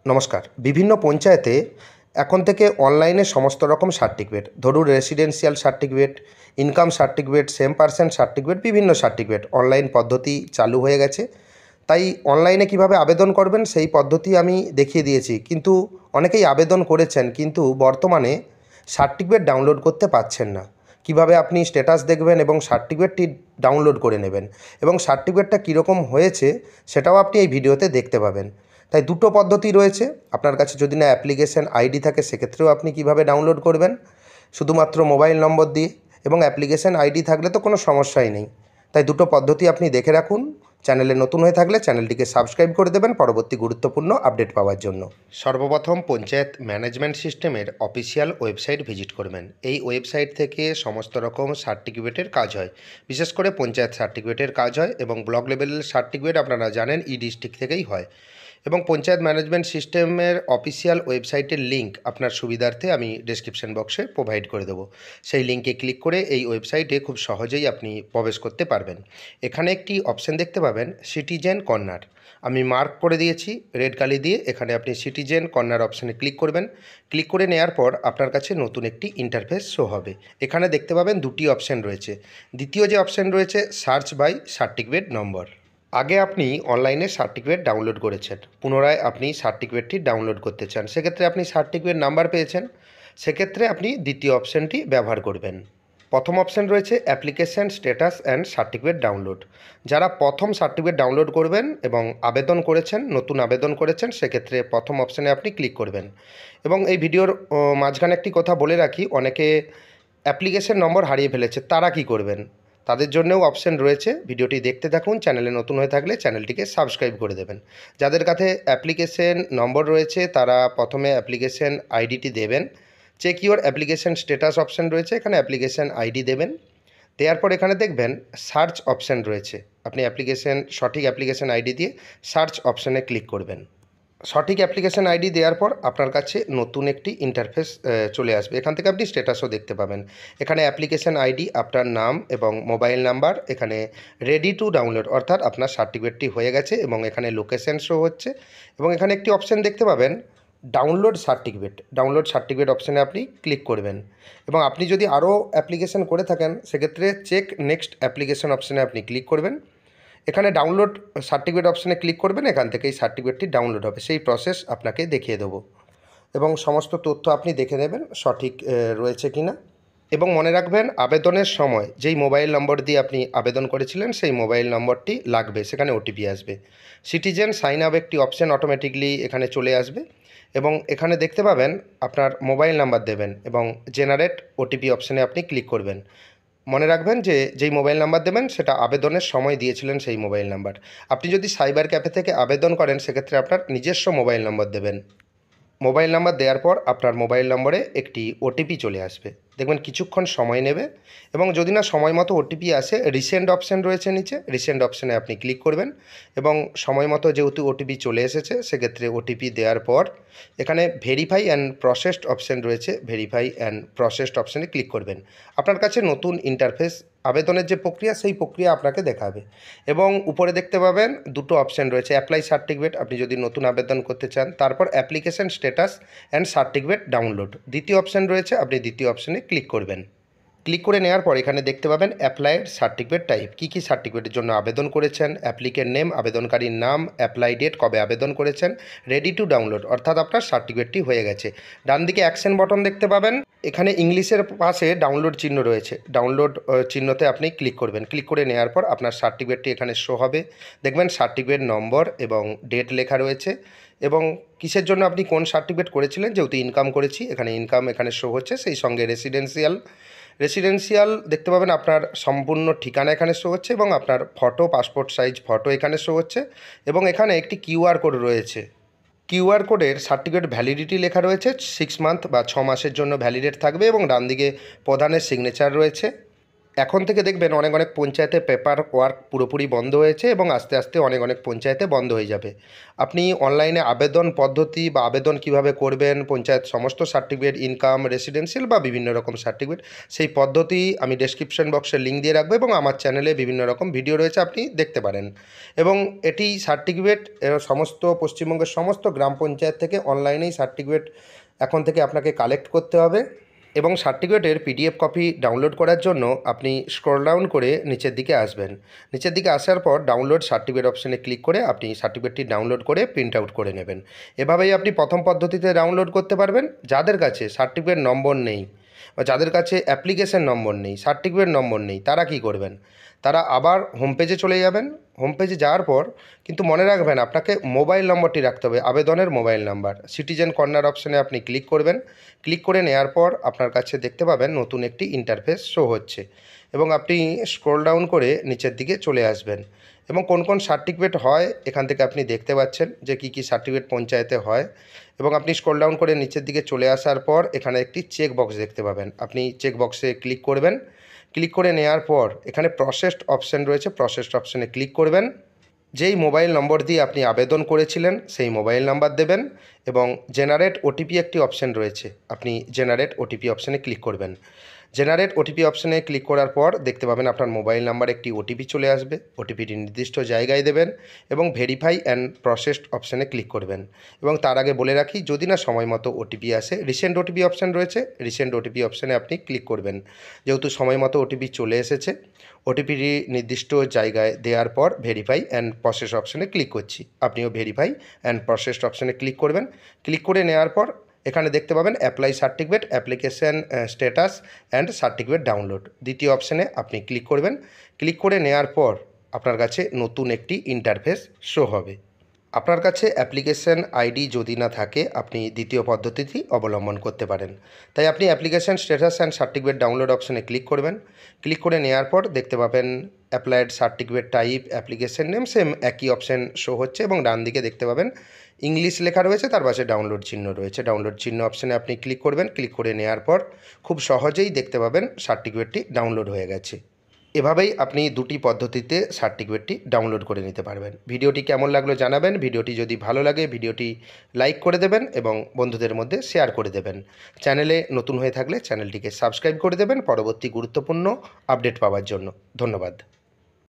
নমস্কার। বিভিন্ন পঞ্চায়েতে এখন থেকে অনলাইনে সমস্ত রকম সার্টিফিকেট, ধরুন residential certificate, income certificate, same person certificate, বিভিন্ন সার্টিফিকেট অনলাইন পদ্ধতি চালু হয়ে গেছে। তাই অনলাইনে কিভাবে আবেদন করবেন সেই পদ্ধতি আমি দেখিয়ে দিয়েছি, কিন্তু অনেকেই আবেদন করেছেন কিন্তু বর্তমানে সার্টিফিকেট ডাউনলোড করতে পারছেন না। কিভাবে আপনি স্ট্যাটাস দেখবেন এবং সার্টিফিকেটটি ডাউনলোড করে নেবেন এবং সার্টিফিকেটটা কীরকম হয়েছে সেটাও আপনি এই ভিডিওতে দেখতে পাবেন। তাই দুটো পদ্ধতি রয়েছে। আপনার কাছে যদি না অ্যাপ্লিকেশন আইডি থাকে সেক্ষেত্রেও আপনি কিভাবে ডাউনলোড করবেন শুধুমাত্র মোবাইল নম্বর দিয়ে, এবং অ্যাপ্লিকেশন আইডি থাকলে তো কোনো সমস্যাই নেই। তাই দুটো পদ্ধতি আপনি দেখে রাখুন। চ্যানেলে নতুন হয়ে থাকলে চ্যানেলটিকে সাবস্ক্রাইব করে দেবেন পরবর্তী গুরুত্বপূর্ণ আপডেট পাওয়ার জন্য। সর্বপ্রথম পঞ্চায়েত ম্যানেজমেন্ট সিস্টেমের অফিসিয়াল ওয়েবসাইট ভিজিট করবেন। এই ওয়েবসাইট থেকে সমস্ত রকম সার্টিফিকেটের কাজ হয়, বিশেষ করে পঞ্চায়েত সার্টিফিকেটের কাজ হয় এবং ব্লক লেভেলের সার্টিফিকেট আপনারা জানেন ই ডিস্ট্রিক্ট থেকেই হয়। এবং পঞ্চায়েত ম্যানেজমেন্ট সিস্টেমের অফিসিয়াল ওয়েবসাইটের লিঙ্ক আপনার সুবিধার্থে আমি ডেসক্রিপশন বক্সে প্রোভাইড করে দেবো। সেই লিঙ্কে ক্লিক করে এই ওয়েবসাইটে খুব সহজেই আপনি প্রবেশ করতে পারবেন। এখানে একটি অপশান দেখতে পাবেন সিটিজেন কর্নার, আমি মার্ক করে দিয়েছি রেড কালি দিয়ে। এখানে আপনি সিটিজেন কর্নার অপশানে ক্লিক করবেন। ক্লিক করে নেওয়ার পর আপনার কাছে নতুন একটি ইন্টারফেস শো হবে। এখানে দেখতে পাবেন দুটি অপশান রয়েছে। দ্বিতীয় যে অপশান রয়েছে সার্চ বাই সার্টিফিকেট নম্বর। আগে আপনি অনলাইনে সার্টিফিকেট ডাউনলোড করেছেন, পুনরায় আপনি সার্টিফিকেটটি ডাউনলোড করতে চান, সেক্ষেত্রে আপনি সার্টিফিকেট নাম্বার পেয়েছেন, সেক্ষেত্রে আপনি দ্বিতীয় অপশানটি ব্যবহার করবেন। প্রথম অপশান রয়েছে application status and certificate download. যারা প্রথম সার্টিফিকেট ডাউনলোড করবেন এবং আবেদন করেছেন, নতুন আবেদন করেছেন, সেক্ষেত্রে প্রথম অপশানে আপনি ক্লিক করবেন। এবং এই ভিডিওর মাঝখানে একটি কথা বলে রাখি, অনেকে অ্যাপ্লিকেশান নম্বর হারিয়ে ফেলেছে, তারা কি করবেন? তাদের জন্যও অপশান রয়েছে। ভিডিওটি দেখতে থাকুন। চ্যানেলে নতুন হয়ে থাকলে চ্যানেলটিকে সাবস্ক্রাইব করে দেবেন। যাদের কাছে অ্যাপ্লিকেশন নম্বর রয়েছে তারা প্রথমে অ্যাপ্লিকেশন আইডিটি দেবেন। Check your application status option রয়েছে, এখানে অ্যাপ্লিকেশন আইডি দেবেন। দেওয়ার পর এখানে দেখবেন সার্চ অপশান রয়েছে, আপনি সঠিক অ্যাপ্লিকেশন আইডি দিয়ে সার্চ অপশানে ক্লিক করবেন। সঠিক অ্যাপ্লিকেশন আইডি দেওয়ার পর আপনার কাছে নতুন একটি ইন্টারফেস চলে আসবে। এখান থেকে আপনি স্ট্যাটাসও দেখতে পাবেন। এখানে অ্যাপ্লিকেশন আইডি, আপনার নাম এবং মোবাইল নাম্বার, এখানে রেডি টু ডাউনলোড অর্থাৎ আপনার সার্টিফিকেটটি হয়ে গেছে এবং এখানে লোকেশন শো হচ্ছে। এবং এখানে একটি অপশান দেখতে পাবেন ডাউনলোড সার্টিফিকেট। ডাউনলোড সার্টিফিকেট অপশানে আপনি ক্লিক করবেন। এবং আপনি যদি আরও অ্যাপ্লিকেশন করে থাকেন সেক্ষেত্রে চেক নেক্সট অ্যাপ্লিকেশন অপশানে আপনি ক্লিক করবেন। এখানে ডাউনলোড সার্টিফিকেট অপশানে ক্লিক করবেন, এখান থেকে এই সার্টিফিকেটটি ডাউনলোড হবে। সেই প্রসেস আপনাকে দেখিয়ে দেবো এবং সমস্ত তথ্য আপনি দেখে নেবেন সঠিক রয়েছে কি না। এবং মনে রাখবেন আবেদনের সময় যেই মোবাইল নম্বর দিয়ে আপনি আবেদন করেছিলেন সেই মোবাইল নম্বরটি লাগবে, সেখানে ওটিপি আসবে। সিটিজেন সাইন আপ একটি অপশান অটোমেটিকলি এখানে চলে আসবে এবং এখানে দেখতে পাবেন আপনার মোবাইল নাম্বার দেবেন এবং জেনারেট ওটিপি অপশানে আপনি ক্লিক করবেন। মনে রাখবেন যে যেই মোবাইল নাম্বার দেবেন সেটা আবেদনের সময় দিয়েছিলেন সেই মোবাইল নাম্বার। আপনি যদি সাইবার ক্যাফে থেকে আবেদন করেন সেক্ষেত্রে আপনার নিজস্ব মোবাইল নম্বর দেবেন। মোবাইল নাম্বার দেওয়ার পর আপনার মোবাইল নম্বরে একটি ওটিপি চলে আসবে। দেখবেন কিছুক্ষণ সময় নেবে এবং যদি না সময় মতো ওটিপি আসে, রিসেন্ট অপশান রয়েছে নিচে, রিসেন্ট অপশানে আপনি ক্লিক করবেন এবং সময় মতো যেহেতু ওটিপি চলে এসেছে সেক্ষেত্রে ওটিপি দেওয়ার পর এখানে ভেরিফাই অ্যান্ড প্রসেসড অপশান রয়েছে, ভেরিফাই অ্যান্ড প্রসেসড অপশানে ক্লিক করবেন। আপনার কাছে নতুন ইন্টারফেস, আবেদনের যে প্রক্রিয়া সেই প্রক্রিয়া আপনাকে দেখাবে। এবং উপরে দেখতে পাবেন দুটো অপশান রয়েছে, অ্যাপ্লাই সার্টিফিকেট আপনি যদি নতুন আবেদন করতে চান, তারপর application status and certificate download দ্বিতীয় অপশান রয়েছে, আপনি দ্বিতীয় অপশানে ক্লিক করবেন। ক্লিক করে নেওয়ার পর এখানে দেখতে পাবেন অ্যাপ্লাইড সার্টিফিকেট টাইপ, কী কী সার্টিফিকেটের জন্য আবেদন করেছেন, অ্যাপ্লিকেন্ট নেম আবেদনকারীর নাম, অ্যাপ্লাই ডেট কবে আবেদন করেছেন, রেডি টু ডাউনলোড অর্থাৎ আপনার সার্টিফিকেটটি হয়ে গেছে। ডান দিকে অ্যাকশন বটন দেখতে পাবেন, এখানে ইংলিশের পাশে ডাউনলোড চিহ্ন রয়েছে, ডাউনলোড চিহ্নতে আপনি ক্লিক করবেন। ক্লিক করে নেওয়ার পর আপনার সার্টিফিকেটটি এখানে শো হবে। দেখবেন সার্টিফিকেট নম্বর এবং ডেট লেখা রয়েছে এবং কিসের জন্য আপনি কোন সার্টিফিকেট করেছিলেন, যেহেতু ইনকাম করেছি এখানে ইনকাম এখানে শো হচ্ছে, সেই সঙ্গে রেসিডেন্সিয়াল দেখতে পাবেন আপনার সম্পূর্ণ ঠিকানা এখানে শো হচ্ছে এবং আপনার ফটো, পাসপোর্ট সাইজ ফটো এখানে শো হচ্ছে এবং এখানে একটি কিউআর কোড রয়েছে। কিউআর কোডের সার্টিফিকেট ভ্যালিডিটি লেখা রয়েছে, 6 মান্থ বা 6 মাসের জন্য ভ্যালিডেট থাকবে এবং ডান দিকে প্রধানের সিগনেচার রয়েছে। এখন থেকে দেখবেন অনেক অনেক পঞ্চায়েতে পেপার ওয়ার্ক পুরোপুরি বন্ধ হয়েছে এবং আস্তে আস্তে অনেক অনেক পঞ্চায়েতে বন্ধ হয়ে যাবে। আপনি অনলাইনে আবেদন পদ্ধতি বা আবেদন কিভাবে করবেন, পঞ্চায়েত সমস্ত সার্টিফিকেট, ইনকাম, রেসিডেন্সিয়াল বা বিভিন্ন রকম সার্টিফিকেট, সেই পদ্ধতি আমি ডেসক্রিপশন বক্সে লিঙ্ক দিয়ে রাখবো এবং আমার চ্যানেলে বিভিন্ন রকম ভিডিও রয়েছে, আপনি দেখতে পারেন। এবং এটি সার্টিফিকেট সমস্ত পশ্চিমবঙ্গের সমস্ত গ্রাম পঞ্চায়েত থেকে অনলাইনেই সার্টিফিকেট এখন থেকে আপনাকে কালেক্ট করতে হবে। এবং সার্টিফিকেটের পিডিএফ কপি ডাউনলোড করার জন্য আপনি স্ক্রল ডাউন করে নিচের দিকে আসবেন। নিচের দিকে আসার পর ডাউনলোড সার্টিফিকেট অপশানে ক্লিক করে আপনি সার্টিফিকেটটি ডাউনলোড করে প্রিন্ট আউট করে নেবেন। এভাবেই আপনি প্রথম পদ্ধতিতে ডাউনলোড করতে পারবেন। যাদের কাছে সার্টিফিকেট নম্বর নেই বা যাদের কাছে অ্যাপ্লিকেশন নম্বর নেই, সার্টিফিকেট নম্বর নেই, তারা কি করবেন? তারা আবার হোম পেজে চলে যাবেন। হোম পেজে যাওয়ার পর কিন্তু মনে রাখবেন আপনাকে মোবাইল নম্বরটি রাখতে হবে, আবেদনের মোবাইল নাম্বার। সিটিজেন কর্নার অপশানে আপনি ক্লিক করবেন। ক্লিক করে নেওয়ার পর আপনার কাছে দেখতে পাবেন নতুন একটি ইন্টারফেস শো হচ্ছে এবং আপনি স্ক্রল ডাউন করে নিচের দিকে চলে আসবেন এবং কোন কোন সার্টিফিকেট হয় এখান থেকে আপনি দেখতে পাচ্ছেন যে কী কী সার্টিফিকেট পঞ্চায়েতে হয়। এবং আপনি স্ক্রল ডাউন করে নিচের দিকে চলে আসার পর এখানে একটি চেক বক্স দেখতে পাবেন, আপনি চেক বক্সে ক্লিক করবেন। ক্লিক করে নেওয়ার পর এখানে প্রসেসড অপশান রয়েছে, প্রসেসড অপশানে ক্লিক করবেন। যেই মোবাইল নম্বর দিয়ে আপনি আবেদন করেছিলেন সেই মোবাইল নাম্বার দেবেন এবং জেনারেট ওটিপি একটি অপশান রয়েছে, আপনি জেনারেট ওটিপি অপশানে ক্লিক করবেন। জেনারেট ওটিপি অপশানে ক্লিক করার পর দেখতে পাবেন আপনার মোবাইল নাম্বার একটি ওটিপি চলে আসবে। ওটিপিটি নির্দিষ্ট জায়গায় দেবেন এবং ভেরিফাই অ্যান্ড প্রসেসড অপশানে ক্লিক করবেন। এবং তার আগে বলে রাখি, যদি না সময় মতো ওটিপি আসে, রিসেন্ট ওটিপি অপশান রয়েছে, রিসেন্ট ওটিপি অপশানে আপনি ক্লিক করবেন। যেহেতু সময় মতো ওটিপি চলে এসেছে, ওটিপিটি নির্দিষ্ট জায়গায় দেওয়ার পর ভেরিফাই অ্যান্ড প্রসেস অপশানে ক্লিক করছি, আপনিও ভেরিফাই অ্যান্ড প্রসেসড অপশানে ক্লিক করবেন। ক্লিক করে নেওয়ার পর এখানে দেখতে পাবেন apply certificate, application status and certificate download, দ্বিতীয় অপশানে আপনি ক্লিক করবেন। ক্লিক করে নেওয়ার পর আপনার কাছে নতুন একটি ইন্টারফেস শো হবে। আপনার কাছে অ্যাপ্লিকেশান আইডি যদি না থাকে আপনি দ্বিতীয় পদ্ধতিটি অবলম্বন করতে পারেন। তাই আপনি application status and certificate download অপশানে ক্লিক করবেন। ক্লিক করে নেওয়ার পর দেখতে পাবেন applied certificate type, application name, same একই অপশান শো হচ্ছে এবং ডান দিকে দেখতে পাবেন ইংলিশ লেখা রয়েছে, তার পাশে ডাউনলোড চিহ্ন রয়েছে। ডাউনলোড চিহ্ন অপশানে আপনি ক্লিক করবেন। ক্লিক করে নেওয়ার পর খুব সহজেই দেখতে পাবেন সার্টিফিকেটটি ডাউনলোড হয়ে গেছে। এভাবেই আপনি দুটি পদ্ধতিতে সার্টিফিকেটটি ডাউনলোড করে নিতে পারবেন। ভিডিওটি কেমন লাগলো জানাবেন। ভিডিওটি যদি ভালো লাগে ভিডিওটি লাইক করে দেবেন এবং বন্ধুদের মধ্যে শেয়ার করে দেবেন। চ্যানেলে নতুন হয়ে থাকলে চ্যানেলটিকে সাবস্ক্রাইব করে দেবেন পরবর্তী গুরুত্বপূর্ণ আপডেট পাওয়ার জন্য। ধন্যবাদ।